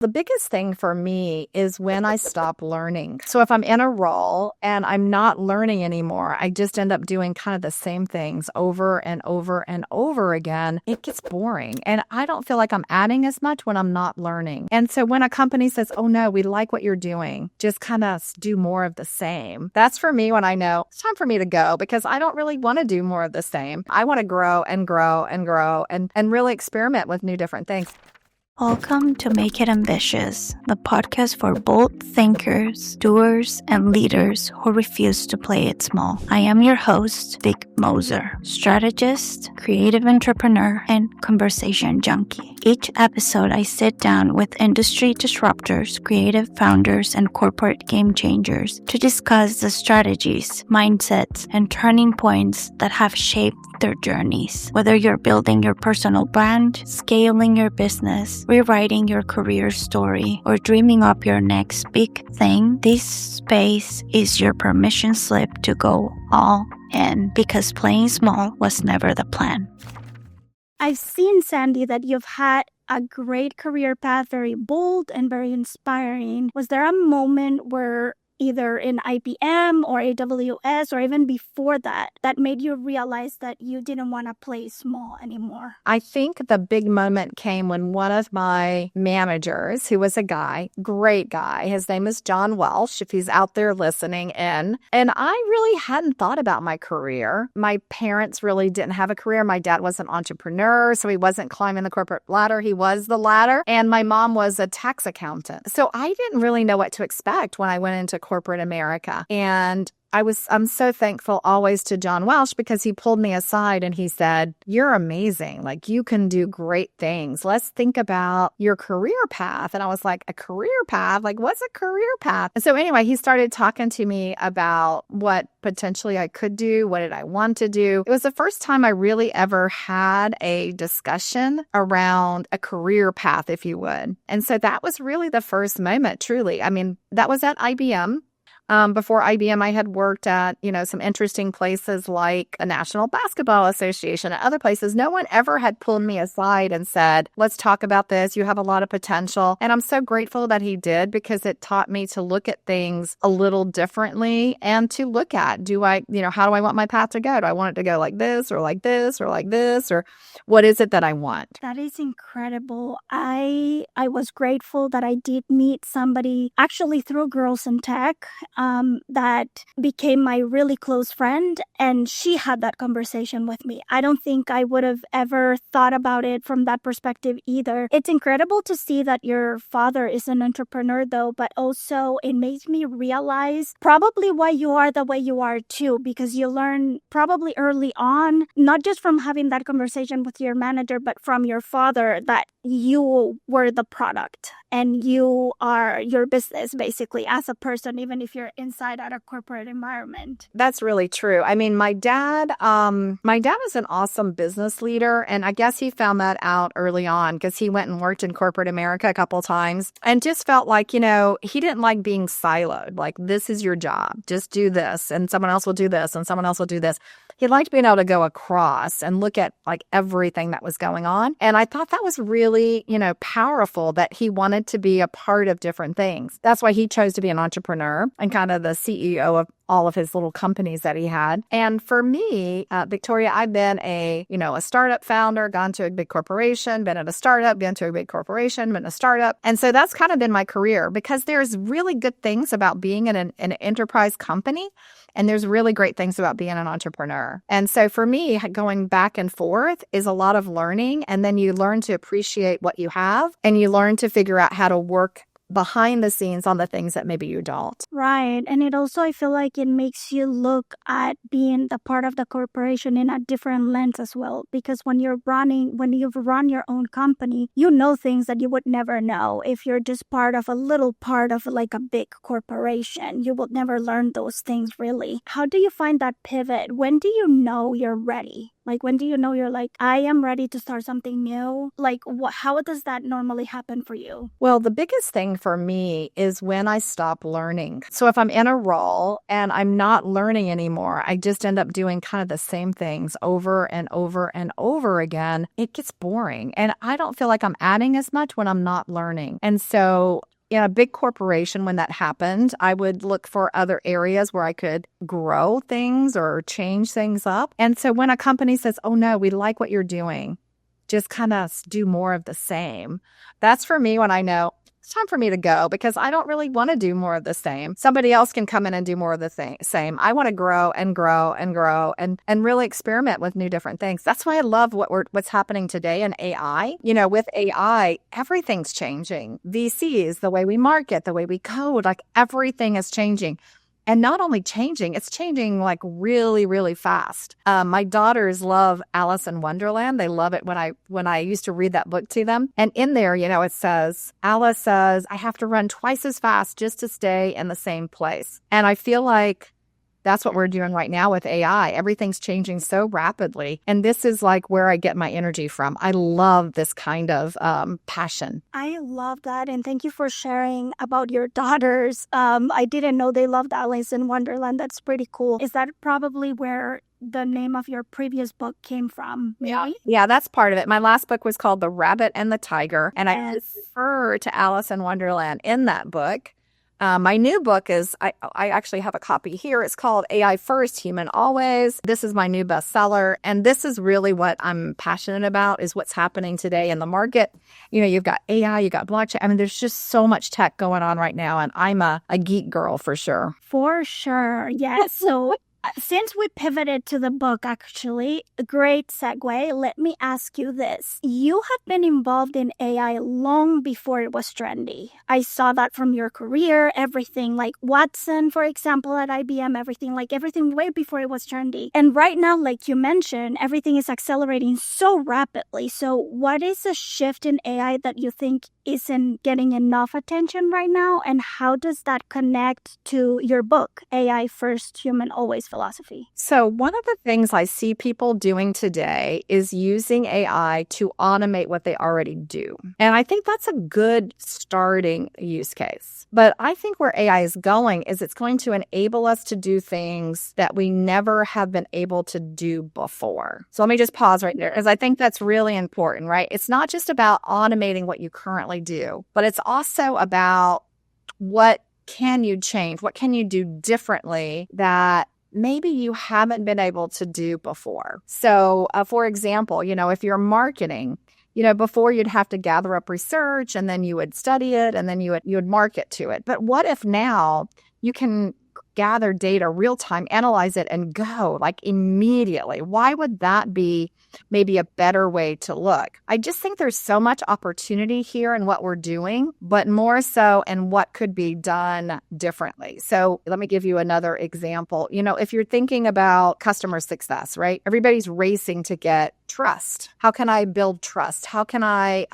The biggest thing for me is when I stop learning. So if I'm in a role and I'm not learning anymore, I just end up doing kind of the same things over and over and over again. It gets boring. And I don't feel like I'm adding as much when I'm not learning. And so when a company says, oh no, we like what you're doing, just kind of do more of the same. That's for me when I know it's time for me to go, because I don't really want to do more of the same. I want to grow and grow and grow and really experiment with new different things. Welcome to Make It Ambitious, the podcast for bold thinkers, doers, and leaders who refuse to play it small. I am your host, Big Moser, strategist, creative entrepreneur, and conversation junkie. Each episode, I sit down with industry disruptors, creative founders, and corporate game changers to discuss the strategies, mindsets, and turning points that have shaped their journeys. Whether you're building your personal brand, scaling your business, rewriting your career story, or dreaming up your next big thing, this space is your permission slip to go all in, because playing small was never the plan. I've seen, Sandy, that you've had a great career path, very bold and very inspiring. Was there a moment where either in IBM or AWS or even before that made you realize that you didn't want to play small anymore? I think the big moment came when one of my managers, who was a guy, great guy, his name is John Welsh, if he's out there listening in, and I really hadn't thought about my career. My parents really didn't have a career. My dad was an entrepreneur, so he wasn't climbing the corporate ladder. He was the ladder. And my mom was a tax accountant. So I didn't really know what to expect when I went into corporate America. And I'm so thankful always to John Welsh, because he pulled me aside and he said, you're amazing. Like, you can do great things. Let's think about your career path. And I was like, a career path? Like, what's a career path? And so anyway, he started talking to me about what potentially I could do. What did I want to do? It was the first time I really ever had a discussion around a career path, if you would. And so that was really the first moment, truly. I mean, that was at IBM. Before IBM, I had worked at, some interesting places like the National Basketball Association and other places. No one ever had pulled me aside and said, let's talk about this. You have a lot of potential. And I'm so grateful that he did, because it taught me to look at things a little differently and to look at, how do I want my path to go? Do I want it to go like this or like this or like this? Or what is it that I want? That is incredible. I was grateful that I did meet somebody actually through Girls in Tech. That became my really close friend, and she had that conversation with me. I don't think I would have ever thought about it from that perspective either. It's incredible to see that your father is an entrepreneur, though, but also it makes me realize probably why you are the way you are too, because you learn probably early on, not just from having that conversation with your manager, but from your father, that you were the product and you are your business basically as a person, even if you're inside at a corporate environment. That's really true. I mean, my dad is an awesome business leader, and I guess he found that out early on, because he went and worked in corporate America a couple of times and just felt like, he didn't like being siloed. Like, this is your job. Just do this, and someone else will do this, and someone else will do this. He liked being able to go across and look at like everything that was going on. And I thought that was really, powerful, that he wanted to be a part of different things. That's why he chose to be an entrepreneur and kind of the CEO of all of his little companies that he had. And for me, Victoria, I've been a startup founder, gone to a big corporation, been at a startup, been to a big corporation, been a startup. And so that's kind of been my career, because there's really good things about being in an enterprise company. And there's really great things about being an entrepreneur. And so for me, going back and forth is a lot of learning. And then you learn to appreciate what you have, and you learn to figure out how to work behind the scenes on the things that maybe you don't. Right. And it also, I feel like it makes you look at being the part of the corporation in a different lens as well. Because when you've run your own company, you know things that you would never know if you're just part of a little part of like a big corporation. You will never learn those things really. How do you find that pivot? When do you know you're ready? Like, when do you know you're like, I am ready to start something new? Like, how does that normally happen for you? Well, the biggest thing for me is when I stop learning. So if I'm in a role and I'm not learning anymore, I just end up doing kind of the same things over and over and over again. It gets boring. And I don't feel like I'm adding as much when I'm not learning. And so in a big corporation, when that happened, I would look for other areas where I could grow things or change things up. And so when a company says, oh no, we like what you're doing, just kind of do more of the same. That's for me when I know it's time for me to go, because I don't really want to do more of the same. Somebody else can come in and do more of the same. I want to grow and grow and grow and really experiment with new different things. That's why I love what's happening today in AI. You know, with AI, everything's changing. VCs, the way we market, the way we code, like everything is changing. And not only changing, it's changing like really, really fast. My daughters love Alice in Wonderland. They love it when I used to read that book to them. And in there, you know, it says, Alice says, I have to run twice as fast just to stay in the same place. And I feel like that's what we're doing right now with AI. Everything's changing so rapidly. And this is like where I get my energy from. I love this kind of passion. I love that. And thank you for sharing about your daughters. I didn't know they loved Alice in Wonderland. That's pretty cool. Is that probably where the name of your previous book came from, Mary? Yeah, that's part of it. My last book was called The Rabbit and the Tiger. And I refer to Alice in Wonderland in that book. My new book is, I actually have a copy here. It's called AI First, Human Always. This is my new bestseller. And this is really what I'm passionate about, is what's happening today in the market. You know, you've got AI, you've got blockchain. I mean, there's just so much tech going on right now. And I'm a geek girl for sure. For sure. Yes. So since we pivoted to the book, actually, a great segue, let me ask you this. You have been involved in AI long before it was trendy. I saw that from your career, everything like Watson, for example, at IBM, everything way before it was trendy. And right now, like you mentioned, everything is accelerating so rapidly. So what is a shift in AI that you think isn't getting enough attention right now? And how does that connect to your book, AI First, Human Always philosophy? So one of the things I see people doing today is using AI to automate what they already do. And I think that's a good starting use case. But I think where AI is going is it's going to enable us to do things that we never have been able to do before. So let me just pause right there, because I think that's really important, right? It's not just about automating what you currently do, but it's also about what can you change? What can you do differently that maybe you haven't been able to do before? So, for example, you know, if you're marketing, you know, before you'd have to gather up research and then you would study it and then you would market to it. But what if now you can gather data real time, analyze it, and go like immediately? Why would that be maybe a better way to look? I just think there's so much opportunity here in what we're doing, but more so in what could be done differently. So let me give you another example. You know, if you're thinking about customer success, right? Everybody's racing to get trust. How can I build trust? How can I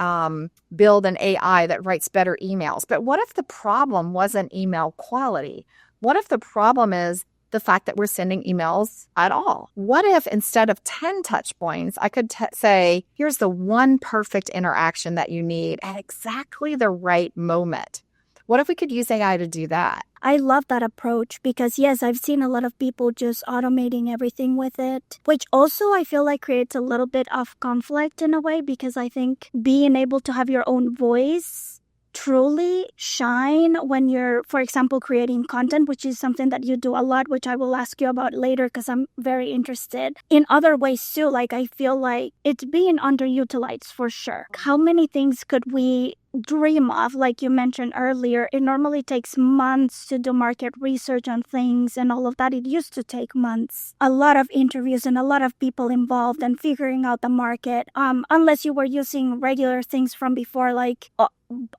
build an AI that writes better emails? But what if the problem wasn't email quality? What if the problem is the fact that we're sending emails at all? What if instead of 10 touch points, I could say, here's the one perfect interaction that you need at exactly the right moment? What if we could use AI to do that? I love that approach because, yes, I've seen a lot of people just automating everything with it, which also I feel like creates a little bit of conflict in a way, because I think being able to have your own voice truly shine when you're, for example, creating content, which is something that you do a lot, which I will ask you about later because I'm very interested. In other ways too, like I feel like it's being underutilized for sure. How many things could we dream of? Like you mentioned earlier, it normally takes months to do market research on things and all of that. It used to take months. A lot of interviews and a lot of people involved and figuring out the market. Unless you were using regular things from before, like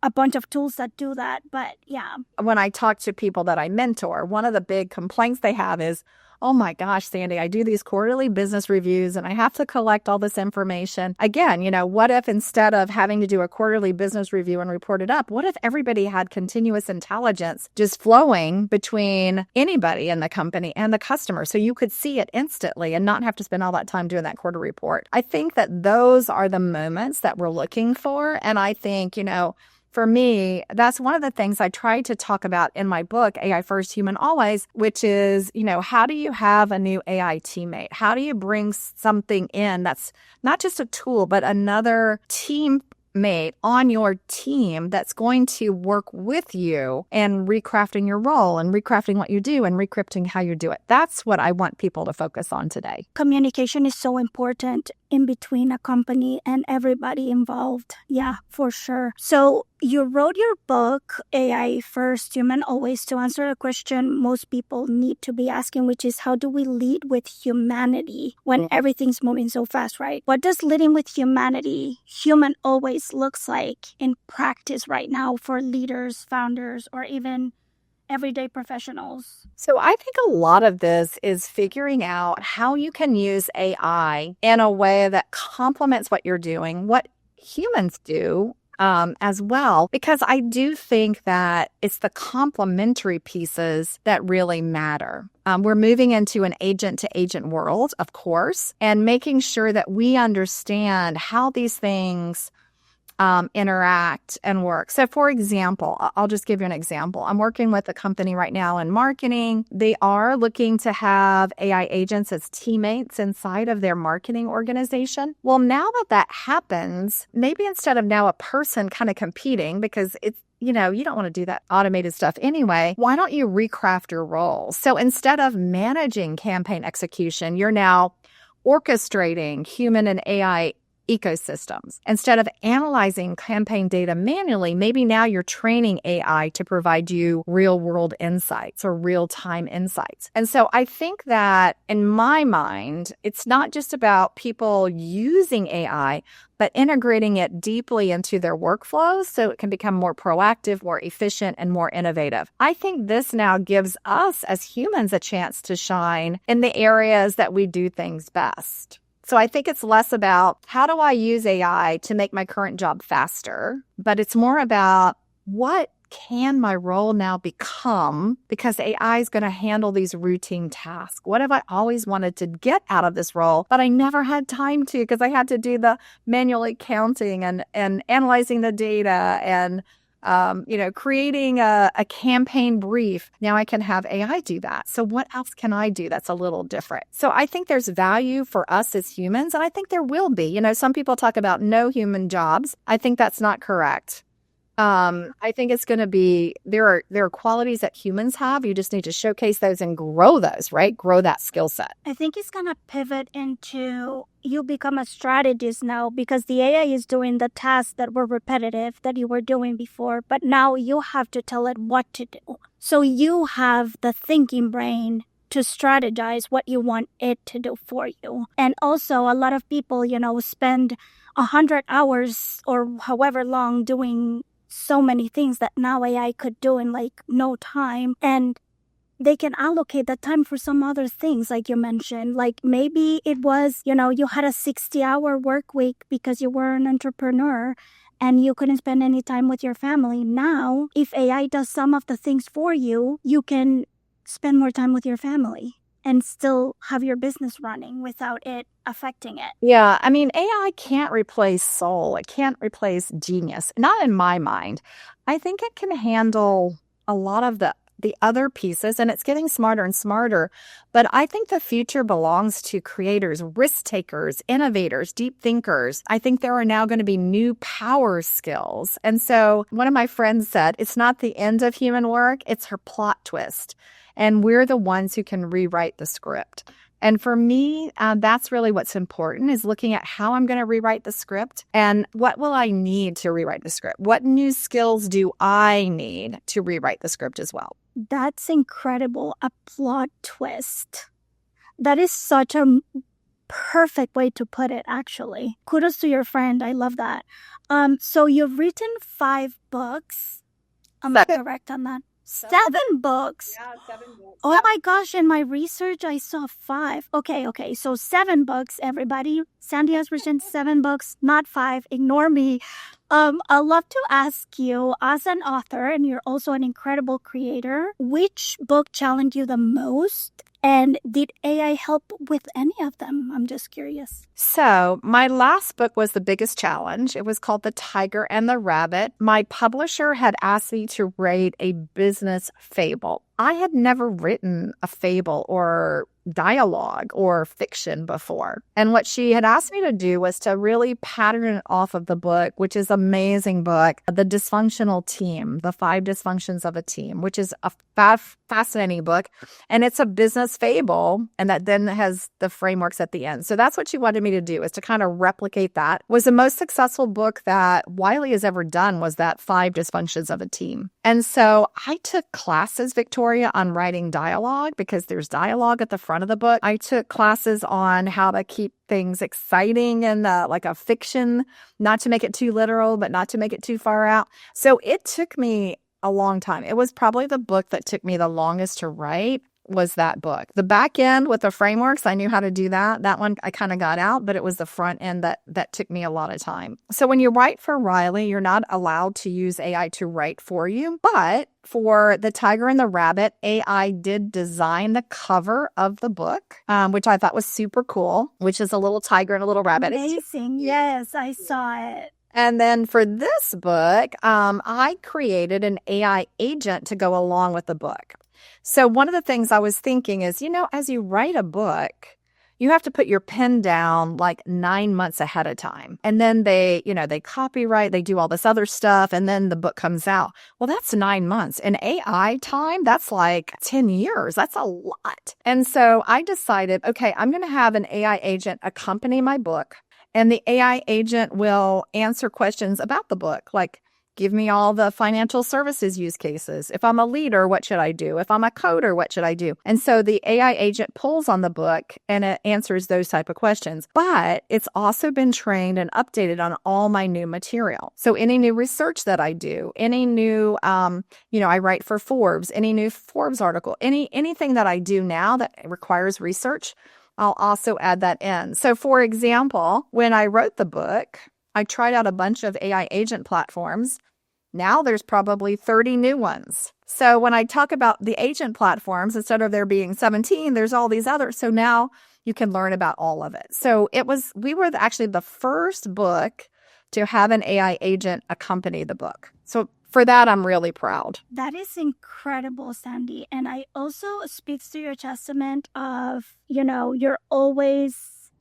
a bunch of tools that do that. But yeah. When I talk to people that I mentor, one of the big complaints they have is, oh my gosh, Sandy, I do these quarterly business reviews and I have to collect all this information. Again, what if instead of having to do a quarterly business review and report it up, what if everybody had continuous intelligence just flowing between anybody in the company and the customer so you could see it instantly and not have to spend all that time doing that quarter report? I think that those are the moments that we're looking for. And I think, for me, that's one of the things I try to talk about in my book, AI First, Human Always, which is, how do you have a new AI teammate? How do you bring something in that's not just a tool, but another teammate on your team that's going to work with you and recrafting your role and recrafting what you do and recrypting how you do it? That's what I want people to focus on today. Communication is so important in between a company and everybody involved. Yeah, for sure. So you wrote your book, AI First, Human Always, to answer a question most people need to be asking, which is how do we lead with humanity when everything's moving so fast, right? What does leading with humanity, human always, looks like in practice right now for leaders, founders, or even everyday professionals? So I think a lot of this is figuring out how you can use AI in a way that complements what you're doing, what humans do as well, because I do think that it's the complementary pieces that really matter. We're moving into an agent-to-agent world, of course, and making sure that we understand how these things interact and work. So for example, I'll just give you an example. I'm working with a company right now in marketing. They are looking to have AI agents as teammates inside of their marketing organization. Well, now that happens, maybe instead of now a person kind of competing, because it's, you don't want to do that automated stuff anyway, why don't you recraft your role? So instead of managing campaign execution, you're now orchestrating human and AI ecosystems. Instead of analyzing campaign data manually, maybe now you're training AI to provide you real-world insights or real-time insights. And so I think that in my mind, it's not just about people using AI, but integrating it deeply into their workflows so it can become more proactive, more efficient, and more innovative. I think this now gives us as humans a chance to shine in the areas that we do things best. So I think it's less about how do I use AI to make my current job faster, but it's more about what can my role now become because AI is going to handle these routine tasks. What have I always wanted to get out of this role, but I never had time to because I had to do the manual counting and analyzing the data and creating a campaign brief. Now I can have AI do that. So what else can I do that's a little different? So I think there's value for us as humans, and I think there will be. Some people talk about no human jobs. I think that's not correct. I think it's going to be, there are qualities that humans have. You just need to showcase those and grow those, right? Grow that skill set. I think it's going to pivot into you become a strategist now because the AI is doing the tasks that were repetitive that you were doing before, but now you have to tell it what to do. So you have the thinking brain to strategize what you want it to do for you. And also a lot of people, spend 100 hours or however long doing so many things that now AI could do in no time, and they can allocate that time for some other things like you mentioned. Like maybe it was, you had a 60-hour work week because you were an entrepreneur and you couldn't spend any time with your family. Now, if AI does some of the things for you, you can spend more time with your family and still have your business running without it affecting it. Yeah, I mean, AI can't replace soul. It can't replace genius. Not in my mind. I think it can handle a lot of the other pieces, and it's getting smarter and smarter. But I think the future belongs to creators, risk takers, innovators, deep thinkers. I think there are now going to be new power skills. And so one of my friends said, it's not the end of human work, it's her plot twist. And we're the ones who can rewrite the script. And for me, that's really what's important, is looking at how I'm going to rewrite the script and what will I need to rewrite the script? What new skills do I need to rewrite the script as well? That's incredible. A plot twist. That is such a perfect way to put it, actually. Kudos to your friend. I love that. So you've written 5 books. Am I correct on that? 7 books. Yeah, 7 books. Oh my gosh, in my research, I saw 5. Okay. So 7 books, everybody. Sandy has written 7 books, not 5. Ignore me. I'd love to ask you, as an author, and you're also an incredible creator, which book challenged you the most? And did AI help with any of them? I'm just curious. So my last book was the biggest challenge. It was called The Tiger and the Rabbit. My publisher had asked me to write a business fable. I had never written a fable or dialogue or fiction before. And what she had asked me to do was to really pattern it off of the book, which is an amazing book, The Dysfunctional Team, The 5 Dysfunctions of a Team, which is a fascinating book. And it's a business fable, and that then has the frameworks at the end. So that's what she wanted me to do, is to kind of replicate that. Was the most successful book that Wiley has ever done was that 5 Dysfunctions of a Team. And so I took classes, Victoria, on writing dialogue, because there's dialogue at the front of the book. I took classes on how to keep things exciting and like a fiction, not to make it too literal, but not to make it too far out. So it took me a long time. It was probably the book that took me the longest to write, was that book. The back end with the frameworks, I knew how to do that. That one I kind of got out, but it was the front end that took me a lot of time. So when you write for Wiley, you're not allowed to use AI to write for you. But for The Tiger and the Rabbit, AI did design the cover of the book, which I thought was super cool, which is a little tiger and a little rabbit. Amazing. Yes, I saw it. And then for this book, I created an AI agent to go along with the book. So one of the things I was thinking is, as you write a book, you have to put your pen down like 9 months ahead of time. And then they copyright, they do all this other stuff, and then the book comes out. Well, that's 9 months. In AI time, that's like 10 years. That's a lot. And so I decided, okay, I'm going to have an AI agent accompany my book. And the AI agent will answer questions about the book, like, give me all the financial services use cases. If I'm a leader, what should I do? If I'm a coder, what should I do? And so the AI agent pulls on the book and it answers those type of questions. But it's also been trained and updated on all my new material. So any new research that I do, any new, I write for Forbes, any new Forbes article, anything that I do now that requires research, I'll also add that in. So for example, when I wrote the book, I tried out a bunch of AI agent platforms. Now there's probably 30 new ones. So when I talk about the agent platforms, instead of there being 17, there's all these others. So now you can learn about all of it. So we were actually the first book to have an AI agent accompany the book. So for that, I'm really proud. That is incredible, Sandy. And I also speaks to your testament of, you're always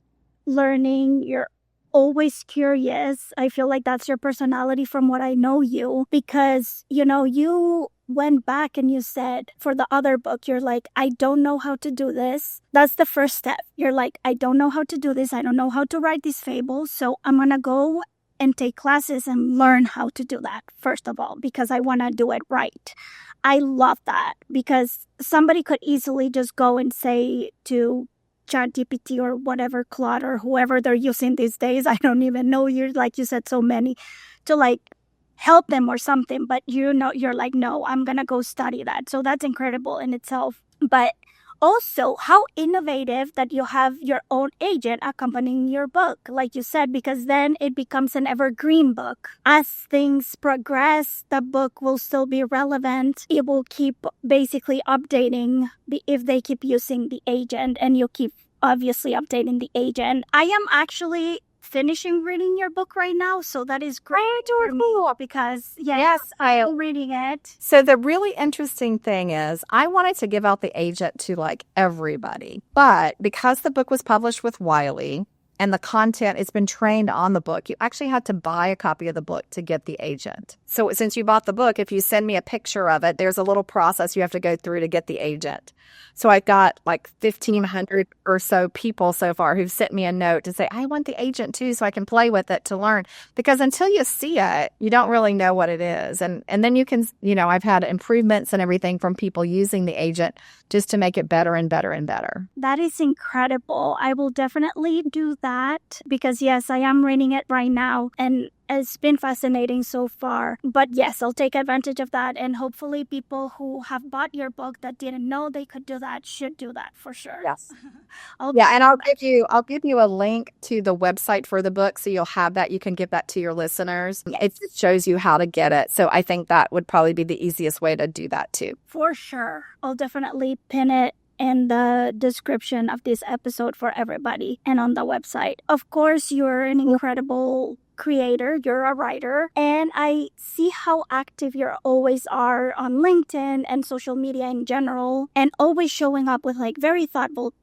learning, you're always curious. I feel like that's your personality from what I know you, because, you went back and you said for the other book, you're like, I don't know how to do this. That's the first step. You're like, I don't know how to do this. I don't know how to write these fables. So I'm going to go and take classes and learn how to do that, first of all, because I want to do it right. I love that, because somebody could easily just go and say to ChatGPT or whatever, Claude or whoever they're using these days, I don't even know, you're like you said, so many, to like help them or something, but you're like, no, I'm gonna go study that. So that's incredible in itself. But also, how innovative that you have your own agent accompanying your book, like you said, because then it becomes an evergreen book. As things progress, the book will still be relevant. It will keep basically updating if they keep using the agent, and you'll keep obviously updating the agent. I am actually finishing reading your book right now, so that is great for me, because yes, I am reading it. So the really interesting thing is I wanted to give out the agent to like everybody, but because the book was published with Wiley and the content has been trained on the book, you actually had to buy a copy of the book to get the agent. So since you bought the book, if you send me a picture of it, there's a little process you have to go through to get the agent. So I've got like 1,500 or so people so far who've sent me a note to say, I want the agent too, so I can play with it to learn. Because until you see it, you don't really know what it is. And then you can, I've had improvements and everything from people using the agent just to make it better and better and better. That is incredible. I will definitely do that, because yes, I am reading it right now. And It's been fascinating so far. But yes, I'll take advantage of that. And hopefully people who have bought your book that didn't know they could do that should do that for sure. Yes. I'll Yeah, and I'll give you a link to the website for the book, so you'll have that. You can give that to your listeners. Yes. It just shows you how to get it. So I think that would probably be the easiest way to do that too. For sure. I'll definitely pin it in the description of this episode for everybody and on the website. Of course, you're an incredible creator, you're a writer, and I see how active you always are on LinkedIn and social media in general, and always showing up with like very thoughtful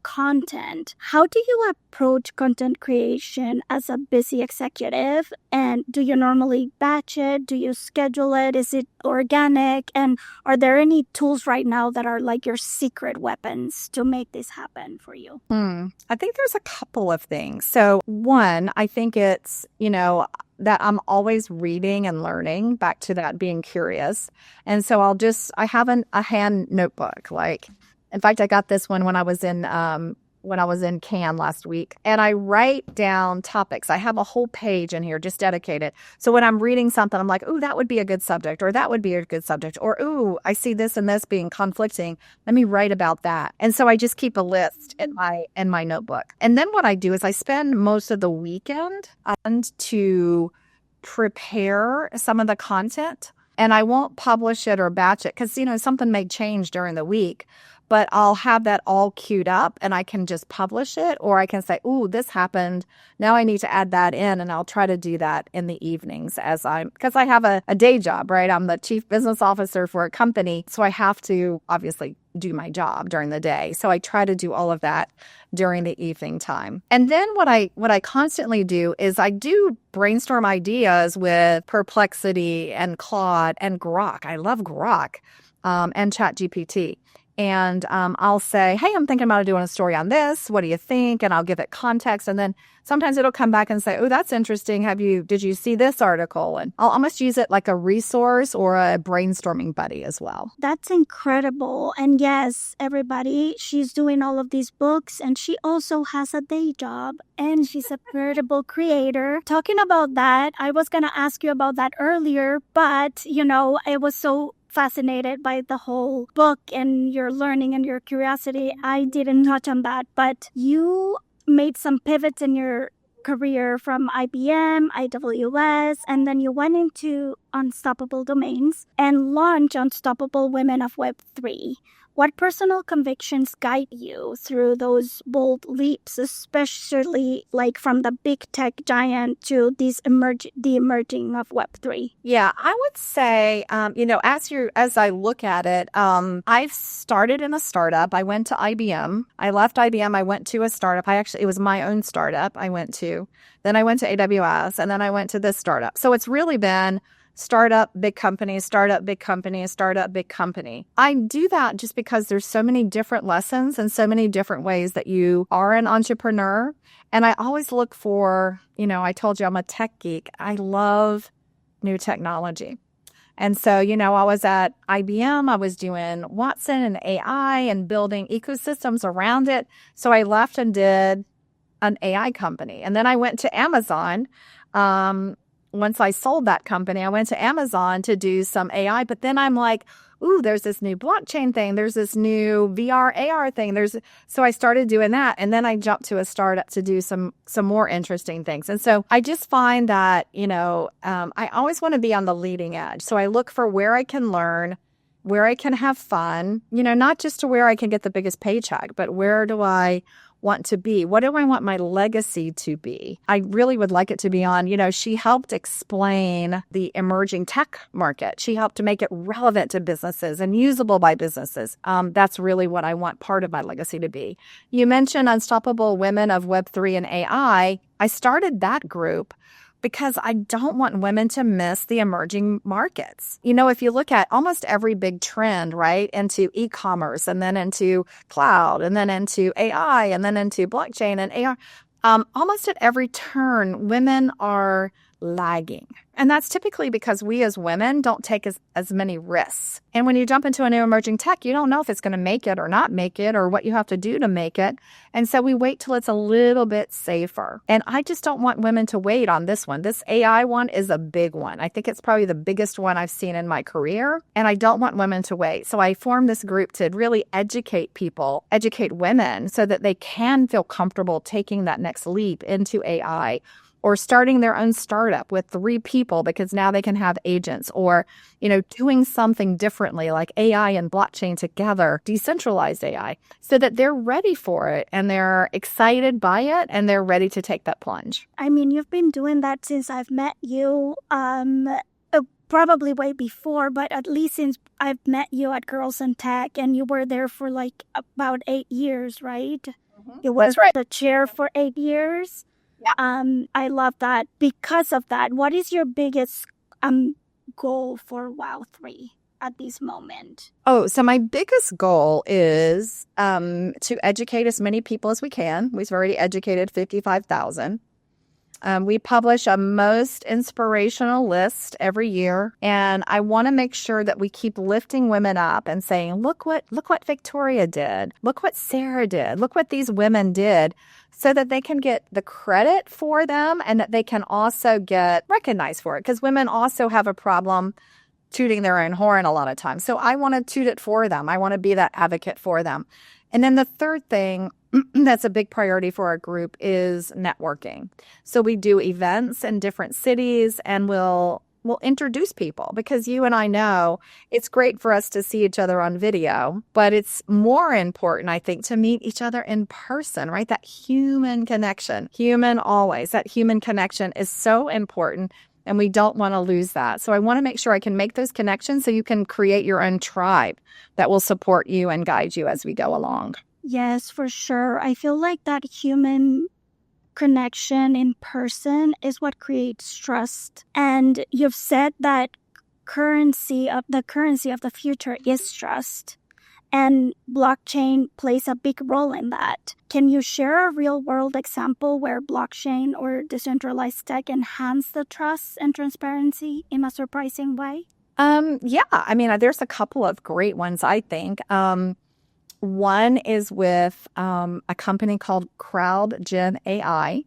content. How do you approach content creation as a busy executive? And do you normally batch it? Do you schedule it? Is it organic? And are there any tools right now that are like your secret weapons to make this happen for you? I think there's a couple of things. So one, I think it's, that I'm always reading and learning, back to that being curious. And so I have a hand notebook. In fact, I got this one when I was in Cannes last week, and I write down topics. I have a whole page in here just dedicated. So when I'm reading something, I'm like, "Ooh, that would be a good subject," or "That would be a good subject," or "Ooh, I see this and this being conflicting. Let me write about that." And so I just keep a list in my notebook. And then what I do is I spend most of the weekend to prepare some of the content, and I won't publish it or batch it because something may change during the week. But I'll have that all queued up and I can just publish it, or I can say, "Ooh, this happened. Now I need to add that in." And I'll try to do that in the evenings because I have a day job, right? I'm the chief business officer for a company. So I have to obviously do my job during the day. So I try to do all of that during the evening time. And then what I constantly do is I do brainstorm ideas with Perplexity and Claude and Grok. I love Grok and ChatGPT. And I'll say, "Hey, I'm thinking about doing a story on this. What do you think?" And I'll give it context. And then sometimes it'll come back and say, "Oh, that's interesting. Did you see this article?" And I'll almost use it like a resource or a brainstorming buddy as well. That's incredible. And yes, everybody, she's doing all of these books, and she also has a day job, and she's a veritable creator. Talking about that, I was going to ask you about that earlier, but I was so fascinated by the whole book and your learning and your curiosity. I didn't touch on that, but you made some pivots in your career from IBM, AWS, and then you went into Unstoppable Domains and launched Unstoppable Women of Web3. What personal convictions guide you through those bold leaps, especially like from the big tech giant to the emerging of Web3? Yeah, I would say, as I look at it, I started in a startup. I went to IBM. I left IBM. I went to a startup. It was my own startup I went to. Then I went to AWS, and then I went to this startup. So it's really been startup, big company, startup, big company, startup, big company. I do that just because there's so many different lessons and so many different ways that you are an entrepreneur. And I always look for, I told you I'm a tech geek. I love new technology. And so, I was at IBM, I was doing Watson and AI and building ecosystems around it. So I left and did an AI company. And then I went to Amazon. Once I sold that company, I went to Amazon to do some AI, but then I'm like, "Ooh, there's this new blockchain thing. There's this new VR, AR thing. So I started doing that. And then I jumped to a startup to do some more interesting things. And so I just find that, I always want to be on the leading edge. So I look for where I can learn, where I can have fun, not just to where I can get the biggest paycheck, but where do I want to be? What do I want my legacy to be? I really would like it to be on, she helped explain the emerging tech market. She helped to make it relevant to businesses and usable by businesses. That's really what I want part of my legacy to be. You mentioned Unstoppable Women of Web3 and AI. I started that group because I don't want women to miss the emerging markets. If you look at almost every big trend, right, into e-commerce and then into cloud and then into AI and then into blockchain and AR, almost at every turn, women are lagging. And that's typically because we as women don't take as many risks. And when you jump into a new emerging tech, you don't know if it's going to make it or not make it or what you have to do to make it. And so we wait till it's a little bit safer. And I just don't want women to wait on this one. This AI one is a big one. I think it's probably the biggest one I've seen in my career. And I don't want women to wait. So I formed this group to really educate people, educate women so that they can feel comfortable taking that next leap into AI, or starting their own startup with 3 people because now they can have agents, or, doing something differently like AI and blockchain together, decentralized AI, so that they're ready for it and they're excited by it and they're ready to take that plunge. I mean, you've been doing that since I've met you, probably way before, but at least since I've met you at Girls in Tech, and you were there for like about 8 years, right? Mm-hmm. You were That's right. the chair for 8 years. Yeah. I love that. Because of that, what is your biggest goal for WOW 3 at this moment? Oh, so my biggest goal is to educate as many people as we can. We've already educated 55,000. We publish a most inspirational list every year, and I want to make sure that we keep lifting women up and saying, look what Victoria did, look what Sarah did, look what these women did, so that they can get the credit for them and that they can also get recognized for it, because women also have a problem tooting their own horn a lot of times. So I want to toot it for them. I want to be that advocate for them. And then the third thing that's a big priority for our group is networking. So we do events in different cities, and we'll introduce people, because you and I know it's great for us to see each other on video, but it's more important, I think, to meet each other in person, right? That human connection, human always, that human connection is so important, and we don't want to lose that. So I want to make sure I can make those connections so you can create your own tribe that will support you and guide you as we go along. Yes, for sure. I feel like that human connection in person is what creates trust. And you've said that the currency of the future is trust. And blockchain plays a big role in that. Can you share a real-world example where blockchain or decentralized tech enhance the trust and transparency in a surprising way? Yeah, I mean, there's a couple of great ones, I think. One is with a company called 𝐘𝐨𝐿.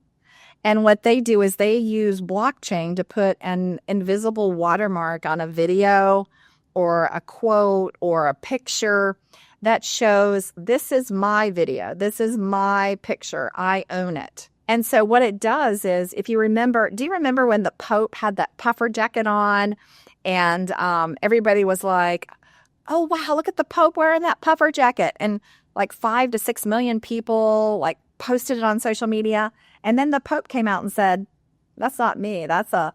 And what they do is they use blockchain to put an invisible watermark on a video or a quote or a picture that shows, this is my video, this is my picture, I own it. And so what it does is, if you remember, do you remember when the Pope had that puffer jacket on and everybody was like, oh, wow, look at the Pope wearing that puffer jacket. And like 5 to 6 million people like posted it on social media. And then the Pope came out and said, that's not me. That's a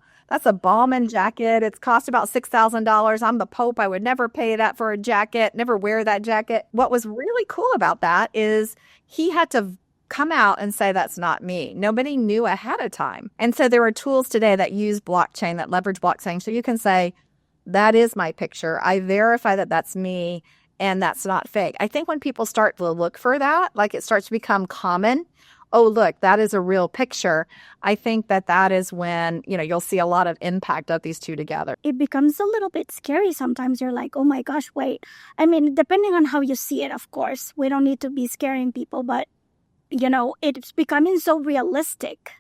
Bauman jacket. It's cost about $6,000. I'm the Pope. I would never pay that for a jacket, never wear that jacket. What was really cool about that is he had to come out and say, that's not me. Nobody knew ahead of time. And so there are tools today that use blockchain, that leverage blockchain. So you can say, that is my picture. I verify that that's me and that's not fake. I think when people start to look for that, like it starts to become common, oh, look, that is a real picture. I think that is when, you'll see a lot of impact of these two together. It becomes a little bit scary sometimes. You're like, oh my gosh, wait. I mean, depending on how you see it, of course, we don't need to be scaring people, but, it's becoming so realistic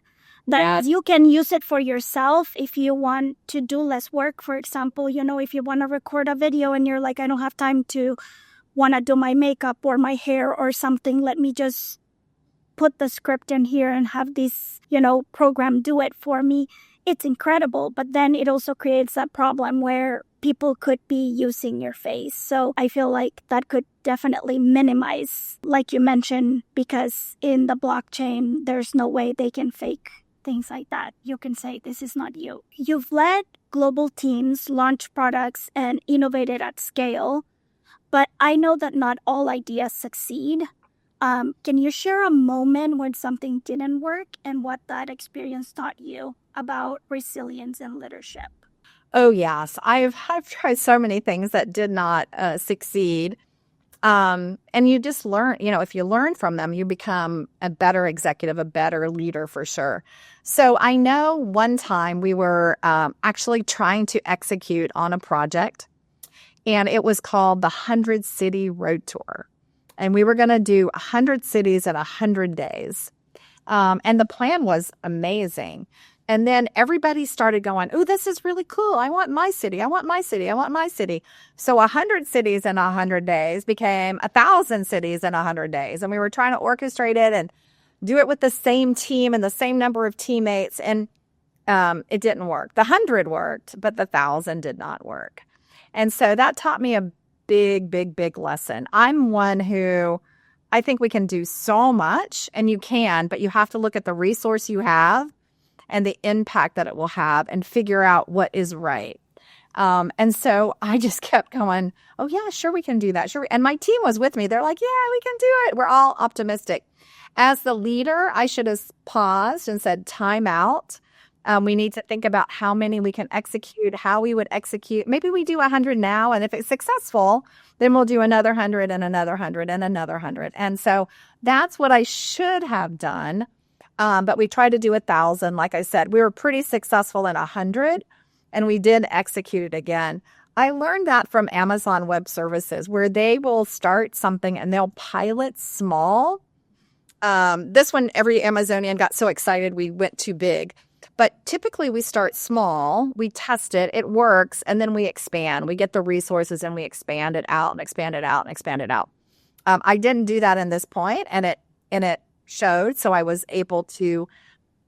that you can use it for yourself if you want to do less work. For example, if you want to record a video and you're like, I don't have time to want to do my makeup or my hair or something, let me just put the script in here and have this, program do it for me. It's incredible. But then it also creates that problem where people could be using your face. So I feel like that could definitely minimize, like you mentioned, because in the blockchain, there's no way they can fake things like that. You can say, this is not you. You've led global teams, launched products, and innovated at scale. But I know that not all ideas succeed. Can you share a moment when something didn't work and what that experience taught you about resilience and leadership? Oh, yes. I've tried so many things that did not succeed. And you just learn, if you learn from them, you become a better executive, a better leader for sure. So I know one time we were actually trying to execute on a project, and it was called the 100 City Road Tour. And we were going to do 100 cities in 100 days. And the plan was amazing. And then everybody started going, oh, this is really cool. I want my city. I want my city. I want my city. So 100 cities in 100 days became 1,000 cities in 100 days. And we were trying to orchestrate it and do it with the same team and the same number of teammates. And it didn't work. The 100 worked, but the 1,000 did not work. And so that taught me a big, big, big lesson. I'm one who I think we can do so much, and you can, but you have to look at the resource you have and the impact that it will have and figure out what is right. And so I just kept going, oh, yeah, sure, we can do that. Sure. And my team was with me. They're like, yeah, we can do it. We're all optimistic. As the leader, I should have paused and said, time out. We need to think about how many we can execute, how we would execute. Maybe we do 100 now, and if it's successful, then we'll do another 100 and another 100 and another 100. And so that's what I should have done. But we tried to do 1,000. Like I said, we were pretty successful in 100, and we did execute it again. I learned that from Amazon Web Services, where they will start something and they'll pilot small. This one, every Amazonian got so excited we went too big. But typically we start small, we test it, it works, and then we expand. We get the resources and we expand it out and expand it out and expand it out. I didn't do that in this point, and it showed, so I was able to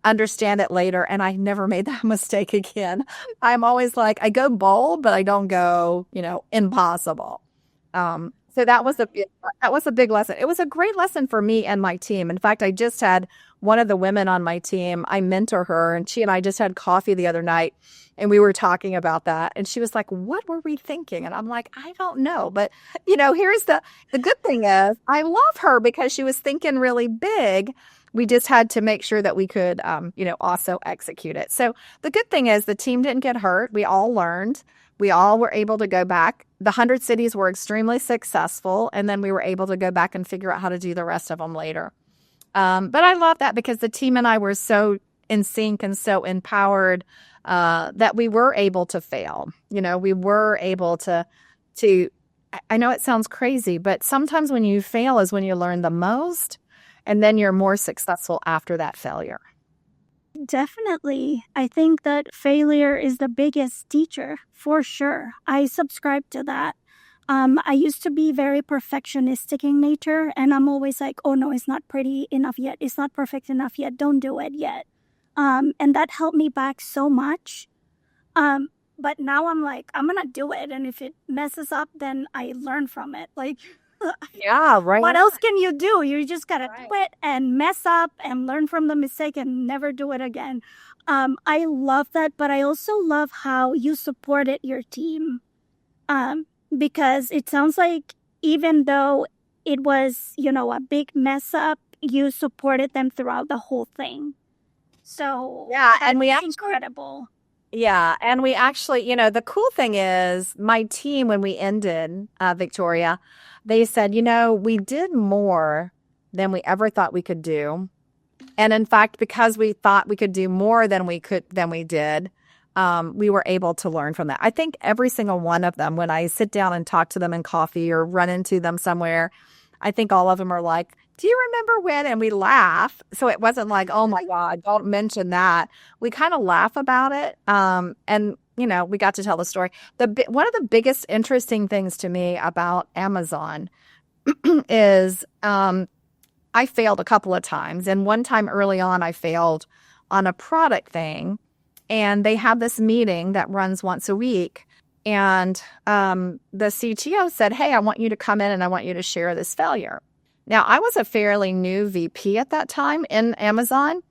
understand it later, and I never made that mistake again. I'm always like, I go bold, but I don't go, impossible. So that was a big lesson. It was a great lesson for me and my team. In fact, I just had one of the women on my team, I mentor her, and she and I just had coffee the other night, and we were talking about that. And she was like, what were we thinking? And I'm like, I don't know. But, here's the good thing is I love her because she was thinking really big. We just had to make sure that we could, also execute it. So the good thing is the team didn't get hurt. We all learned. We all were able to go back. The 100 cities were extremely successful, and then we were able to go back and figure out how to do the rest of them later. But I love that because the team and I were so in sync and so empowered that we were able to fail. We were able to. I know it sounds crazy, but sometimes when you fail is when you learn the most, and then you're more successful after that failure. Definitely. I think that failure is the biggest teacher, for sure. I subscribe to that. I used to be very perfectionistic in nature, and I'm always like, oh no, it's not pretty enough yet. It's not perfect enough yet. Don't do it yet. And that held me back so much. But now I'm like, I'm going to do it. And if it messes up, then I learn from it. Like, yeah, right. What else can you do? You just got to do it and mess up and learn from the mistake and never do it again. I love that, but I also love how you supported your team. Because it sounds like even though it was, a big mess up, you supported them throughout the whole thing. So yeah, and incredible. Yeah, and we actually, the cool thing is my team, when we ended, Victoria, they said, we did more than we ever thought we could do. And in fact, because we thought we could do more than we did, we were able to learn from that. I think every single one of them, when I sit down and talk to them in coffee or run into them somewhere, I think all of them are like, do you remember when? And we laugh. So it wasn't like, oh my God, don't mention that. We kind of laugh about it. And, we got to tell the story. One of the biggest interesting things to me about Amazon is I failed a couple of times. And one time early on, I failed on a product thing. And they have this meeting that runs once a week. And the CTO said, hey, I want you to come in and I want you to share this failure. Now, I was a fairly new VP at that time in Amazon.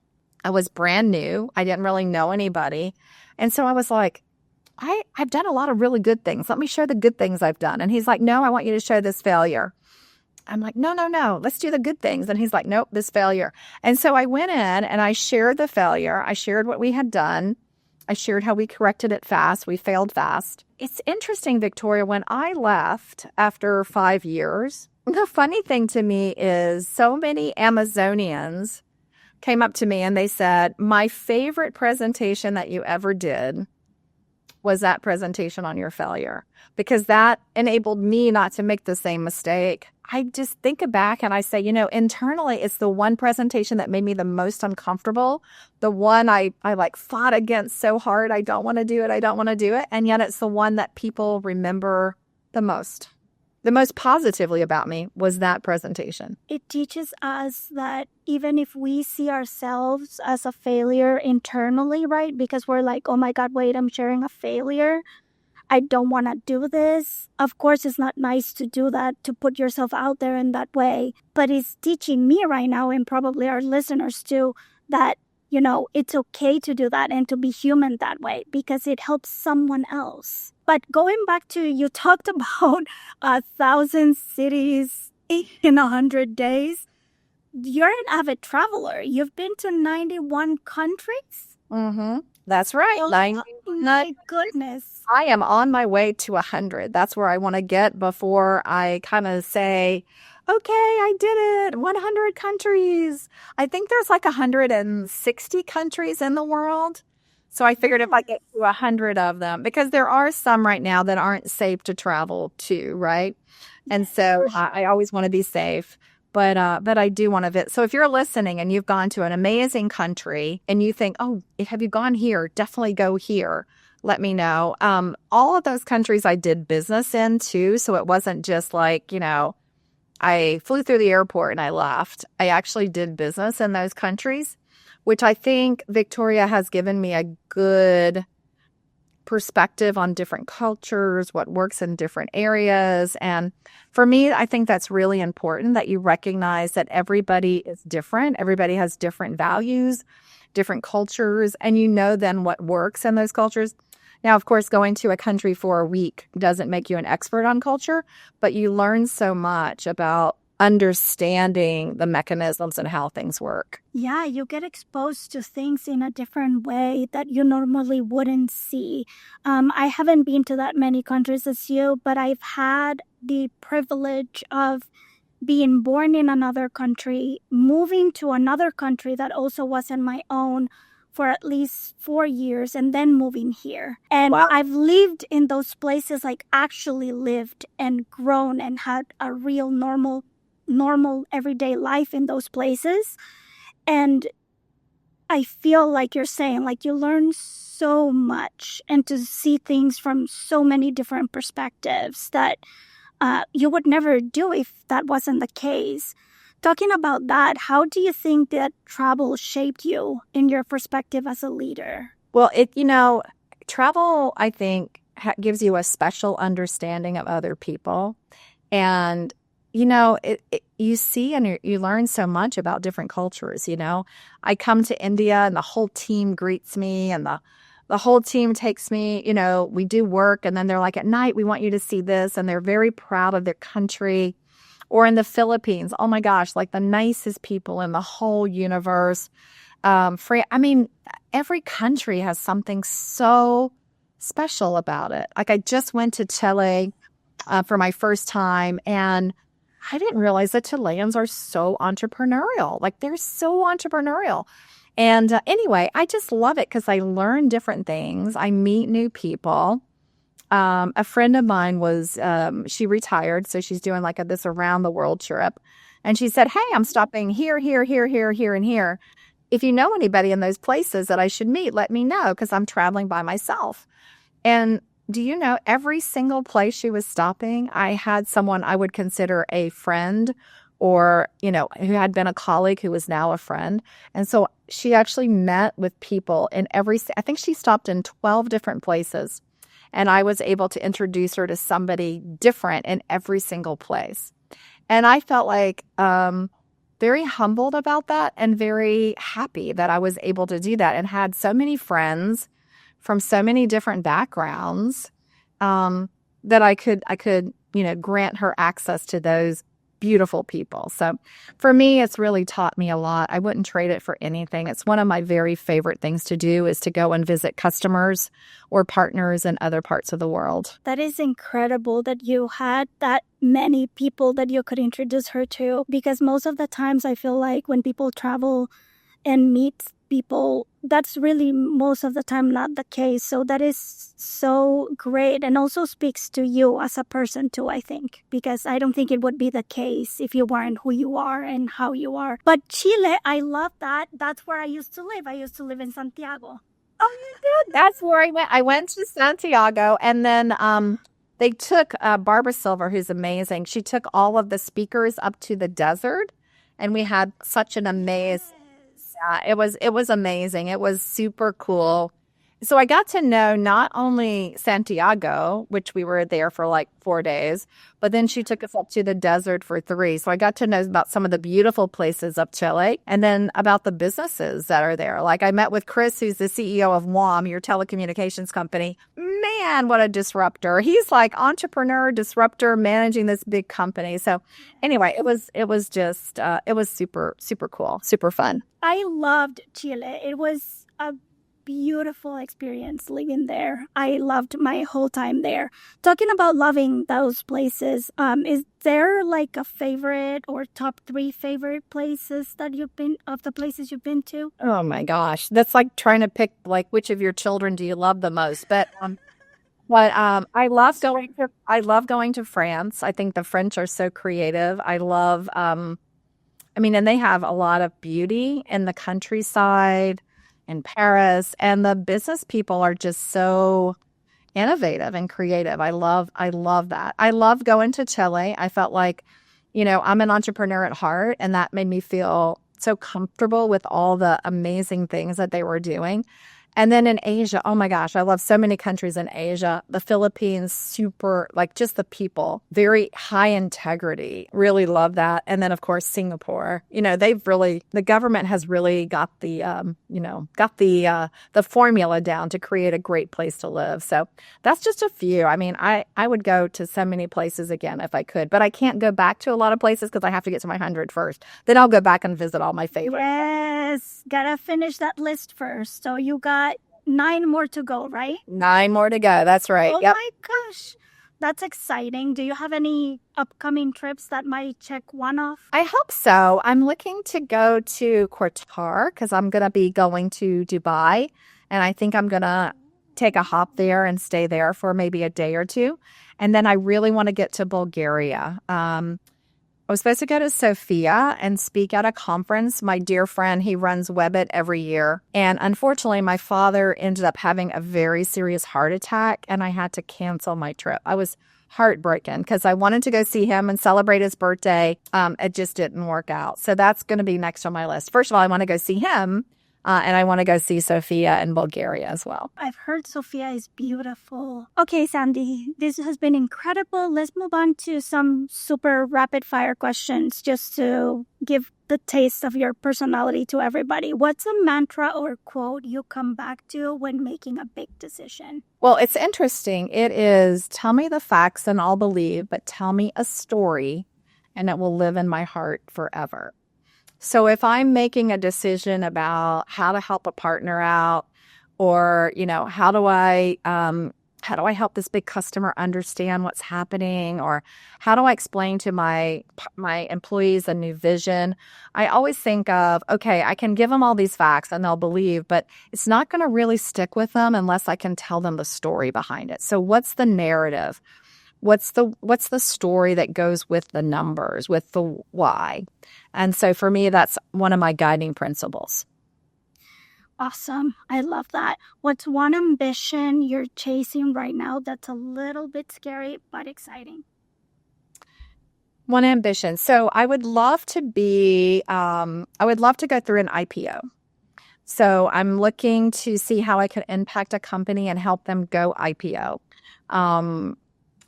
I was brand new. I didn't really know anybody. And so I was like, I've done a lot of really good things. Let me share the good things I've done. And he's like, no, I want you to share this failure. I'm like, no, let's do the good things. And he's like, nope, this failure. And so I went in and I shared the failure. I shared what we had done. I shared how we corrected it fast. We failed fast. It's interesting, Victoria, when I left after 5 years, The funny thing to me is so many Amazonians came up to me and they said, my favorite presentation that you ever did was that presentation on your failure, because that enabled me not to make the same mistake. I just think back and I say, internally, it's the one presentation that made me the most uncomfortable. The one I like fought against so hard. I don't want to do it. I don't want to do it. And yet it's the one that people remember the most. The most positively about me was that presentation. It teaches us that even if we see ourselves as a failure internally, right? Because we're like, oh my God, wait, I'm sharing a failure. I don't want to do this. Of course, it's not nice to do that, to put yourself out there in that way. But it's teaching me right now, and probably our listeners too, that, it's okay to do that and to be human that way, because it helps someone else. But going back to, you talked about 1,000 cities in 100 days. You're an avid traveler. You've been to 91 countries? Mm-hmm. That's right. Oh, my goodness. I am on my way to 100. That's where I want to get before I kind of say, okay, I did it. 100 countries. I think there's like 160 countries in the world. So I figured if I get to 100 of them, because there are some right now that aren't safe to travel to, right? And so I always want to be safe. But I do want to visit. So if you're listening and you've gone to an amazing country and you think, oh, have you gone here? Definitely go here. Let me know. All of those countries I did business in too. So it wasn't just like, I flew through the airport and I left. I actually did business in those countries, which I think Victoria has given me a good perspective on different cultures, what works in different areas. And for me, I think that's really important, that you recognize that everybody is different. Everybody has different values, different cultures, and then what works in those cultures. Now, of course, going to a country for a week doesn't make you an expert on culture, but you learn so much about understanding the mechanisms and how things work. Yeah, you get exposed to things in a different way that you normally wouldn't see. I haven't been to that many countries as you, but I've had the privilege of being born in another country, moving to another country that also wasn't my own for at least 4 years, and then moving here. And Wow. I've lived in those places, like actually lived and grown and had a real normal everyday life in those places. And I feel like you're saying, like, you learn so much and to see things from so many different perspectives that you would never do if that wasn't the case. Talking about that, how do you think that travel shaped you in your perspective as a leader? Well, travel, I think, gives you a special understanding of other people. And you see and you learn so much about different cultures. I come to India and the whole team greets me, and the whole team takes me, we do work, and then they're like, at night, we want you to see this. And they're very proud of their country. Or in the Philippines, oh my gosh, like the nicest people in the whole universe. Every country has something so special about it. Like I just went to Chile for my first time, and I didn't realize that Chileans are so entrepreneurial. Like they're so entrepreneurial. And anyway, I just love it because I learn different things. I meet new people. A friend of mine she retired, so she's doing like this around the world trip. And she said, hey, I'm stopping here, here, here, here, here, and here. If you know anybody in those places that I should meet, let me know, because I'm traveling by myself. And do you know, every single place she was stopping, I had someone I would consider a friend, or, who had been a colleague who was now a friend. And so she actually met with people in I think she stopped in 12 different places. And I was able to introduce her to somebody different in every single place. And I felt like very humbled about that and very happy that I was able to do that, and had so many friends from so many different backgrounds that I could grant her access to those beautiful people. So for me, it's really taught me a lot. I wouldn't trade it for anything. It's one of my very favorite things to do is to go and visit customers or partners in other parts of the world. That is incredible that you had that many people that you could introduce her to, because most of the times I feel like when people travel and meet people, that's really most of the time not the case. So that is so great, and also speaks to you as a person too, I think, because I don't think it would be the case if you weren't who you are and how you are. But Chile, I love that. That's where I used to live. I used to live in Santiago. Oh, you did? That's where I went. I went to Santiago, and then they took Barbara Silver, who's amazing. She took all of the speakers up to the desert, and we had such an amazing. It was amazing. It was super cool. So I got to know not only Santiago, which we were there for like 4 days, but then she took us up to the desert for 3. So I got to know about some of the beautiful places of Chile and then about the businesses that are there. Like I met with Chris, who's the CEO of 𝐘𝐨, your telecommunications company. Man, what a disruptor. He's like entrepreneur, disruptor, managing this big company. So anyway, it was just, it was super, super cool, super fun. I loved Chile. It was a beautiful experience living there. I loved my whole time there. Talking about loving those places, is there like a favorite or top 3 favorite places that you've been, of the places you've been to? Oh my gosh. That's like trying to pick like which of your children do you love the most. But I love going to France. I think the French are so creative. I love and they have a lot of beauty in the countryside in Paris, and the business people are just so innovative and creative. I love that. I love going to Chile. I felt like, I'm an entrepreneur at heart, and that made me feel so comfortable with all the amazing things that they were doing. And then in Asia, oh my gosh, I love so many countries in Asia. The Philippines, super, like just the people, very high integrity. Really love that. And then of course, Singapore, the government has really got the formula down to create a great place to live. So that's just a few. I mean, I would go to so many places again if I could, but I can't go back to a lot of places because I have to get to my 100 first. Then I'll go back and visit all my favorites. Yes, gotta finish that list first. So you got 9 more to go, right? 9 more to go. That's right. Oh my gosh. That's exciting. Do you have any upcoming trips that might check one off? I hope so. I'm looking to go to Qatar because I'm going to be going to Dubai. And I think I'm going to take a hop there and stay there for maybe a day or 2. And then I really want to get to Bulgaria. I was supposed to go to Sofia and speak at a conference. My dear friend, he runs WebIt every year. And unfortunately, my father ended up having a very serious heart attack, and I had to cancel my trip. I was heartbroken because I wanted to go see him and celebrate his birthday. It just didn't work out. So that's going to be next on my list. First of all, I want to go see him. And I want to go see Sofia in Bulgaria as well. I've heard Sofia is beautiful. Okay, Sandy, this has been incredible. Let's move on to some super rapid fire questions just to give the taste of your personality to everybody. What's a mantra or quote you come back to when making a big decision? Well, it's interesting. It is, tell me the facts and I'll believe, but tell me a story and it will live in my heart forever. So if I'm making a decision about how to help a partner out, or, how do I help this big customer understand what's happening, or how do I explain to my employees a new vision, I always think of, okay, I can give them all these facts and they'll believe, but it's not going to really stick with them unless I can tell them the story behind it. So what's the narrative? What's the story that goes with the numbers, with the why? And so for me, that's one of my guiding principles. Awesome. I love that. What's one ambition you're chasing right now that's a little bit scary but exciting? One ambition. So I would love to go through an IPO. So I'm looking to see how I could impact a company and help them go IPO.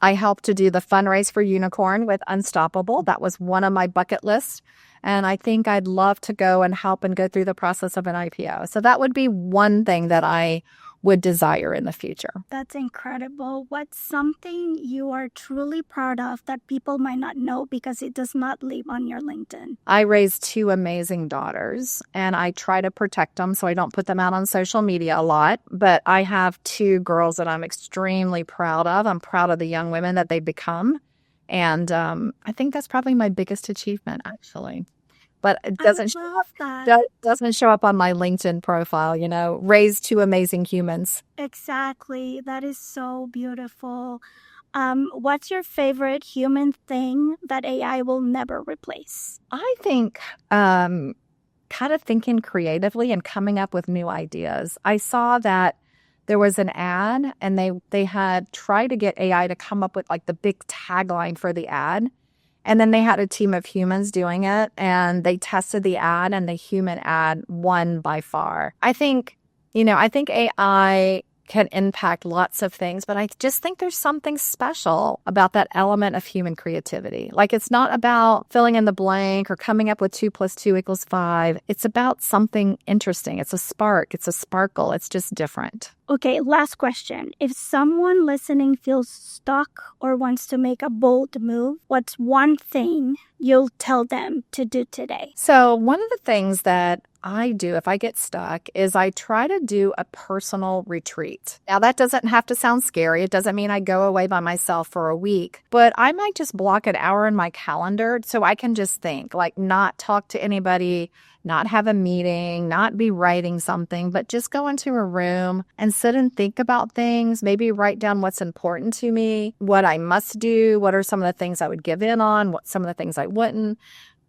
I helped to do the fundraise for Unicorn with Unstoppable. That was one of my bucket lists. And I think I'd love to go and help and go through the process of an IPO. So that would be one thing that I would desire in the future. That's incredible. What's something you are truly proud of that people might not know because it does not live on your LinkedIn? I raised 2 amazing daughters, and I try to protect them so I don't put them out on social media a lot. But I have 2 girls that I'm extremely proud of. I'm proud of the young women that they've become. And I think that's probably my biggest achievement, actually. But it doesn't show up on my LinkedIn profile, raise 2 amazing humans. Exactly. That is so beautiful. What's your favorite human thing that AI will never replace? I think kind of thinking creatively and coming up with new ideas. I saw that there was an ad and they had tried to get AI to come up with like the big tagline for the ad. And then they had a team of humans doing it, and they tested the ad, and the human ad won by far. I think AI can impact lots of things, but I just think there's something special about that element of human creativity. Like, it's not about filling in the blank or coming up with 2 + 2 = 5. It's about something interesting. It's a spark. It's a sparkle. It's just different. Okay, last question. If someone listening feels stuck or wants to make a bold move, what's one thing you'll tell them to do today? So one of the things that I do if I get stuck is I try to do a personal retreat. Now, that doesn't have to sound scary. It doesn't mean I go away by myself for a week, but I might just block an hour in my calendar so I can just think, like, not talk to anybody, not have a meeting, not be writing something, but just go into a room and sit and think about things, maybe write down what's important to me, what I must do, what are some of the things I would give in on, what some of the things I wouldn't.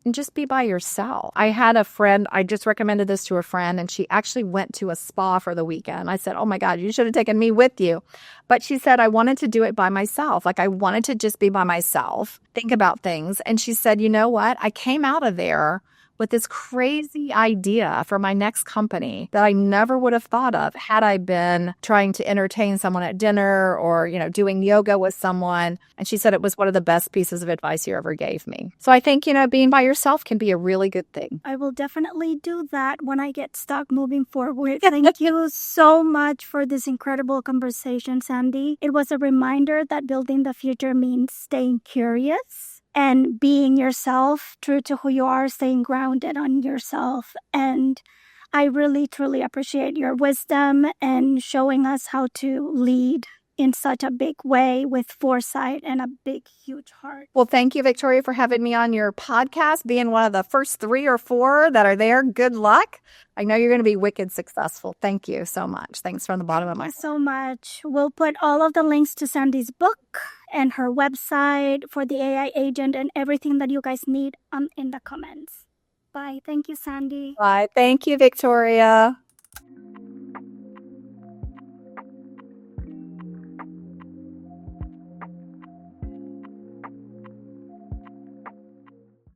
And just be by yourself. I had a friend, I just recommended this to a friend, and she actually went to a spa for the weekend. I said, oh my God, you should have taken me with you. But she said, I wanted to do it by myself. Like, I wanted to just be by myself, think about things. And she said, you know what? I came out of there with this crazy idea for my next company that I never would have thought of had I been trying to entertain someone at dinner or, doing yoga with someone. And she said it was one of the best pieces of advice you ever gave me. So I think, being by yourself can be a really good thing. I will definitely do that when I get stuck moving forward. Thank you so much for this incredible conversation, Sandy. It was a reminder that building the future means staying curious and being yourself, true to who you are, staying grounded on yourself. And I really, truly appreciate your wisdom and showing us how to lead in such a big way with foresight and a big, huge heart. Well, thank you, Victoria, for having me on your podcast, being one of the first 3 or 4 that are there. Good luck. I know you're going to be wicked successful. Thank you so much. Thanks from the bottom of my heart. Thank you so much. We'll put all of the links to Sandy's book and her website for the AI agent and everything that you guys need in the comments. Bye. Thank you, Sandy. Bye. Thank you, Victoria.